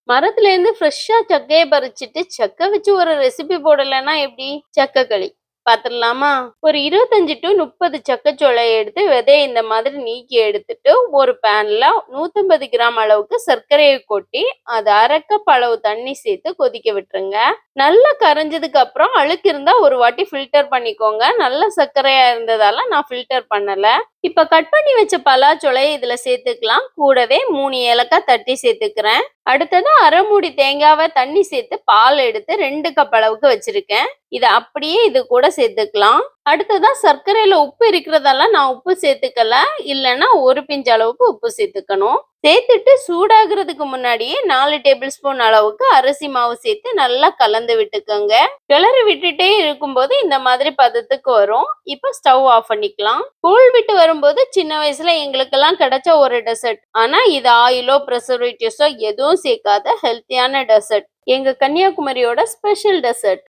மரத்துல இருந்து ஃப்ரெஷ்ஷா சக்கைய பறிச்சுட்டு சக்கை வச்சு ஒரு ரெசிபி போடலைன்னா எப்படி? சக்கை களி பாத்துடலாமா? ஒரு 25 to 30 சக்கைச்சோளையை எடுத்து விதைய இந்த மாதிரி நீக்கி எடுத்துட்டு ஒரு பேன்ல 150 கிராம் அளவுக்கு சர்க்கரையை கொட்டி அது 1/2 கப் அளவு தண்ணி சேர்த்து கொதிக்க விட்டுருங்க. நல்லா கரைஞ்சதுக்கு அப்புறம் அழுக்கு இருந்தா ஒரு வாட்டி ஃபில்டர் பண்ணிக்கோங்க. நல்ல சர்க்கரையா இருந்ததால நான் ஃபில்டர் பண்ணல. இப்ப கட் பண்ணி வச்ச பலாச்சோளையை இதுல சேர்த்துக்கலாம். கூடவே 3 ஏலக்காய் தட்டி சேர்த்துக்கிறேன். அடுத்தது அரை மூடி தேங்காவை தண்ணி சேர்த்து பால் எடுத்து 2 கப் அளவுக்கு வச்சிருக்கேன். இதை அப்படியே இது கூட சேர்த்துக்கலாம். அடுத்ததா சர்க்கரையில உப்பு இருக்கிறதால நான் உப்பு சேர்த்துக்கல. இல்லைன்னா ஒரு பிஞ்ச் அளவுக்கு உப்பு சேர்த்துக்கணும். சேர்த்துட்டு சூடாகிறதுக்கு முன்னாடியே 4 டேபிள் ஸ்பூன் அளவுக்கு அரிசி மாவு சேர்த்து நல்லா கலந்து விட்டுக்கோங்க. கிளறி விட்டுட்டே இருக்கும்போது இந்த மாதிரி பதத்துக்கு வரும். இப்ப ஸ்டவ் ஆஃப் பண்ணிக்கலாம். ஸ்கூல் விட்டு வரும்போது சின்ன வயசுல எங்களுக்கெல்லாம் கிடைச்ச ஒரு டெசர்ட். ஆனா இது ஆயிலோ ப்ரிசர்வேட்டிவ்ஸோ எதுவும் சேர்க்காத ஹெல்த்தியான டெசர்ட். எங்க கன்னியாகுமரியோட ஸ்பெஷல் டெசர்ட்.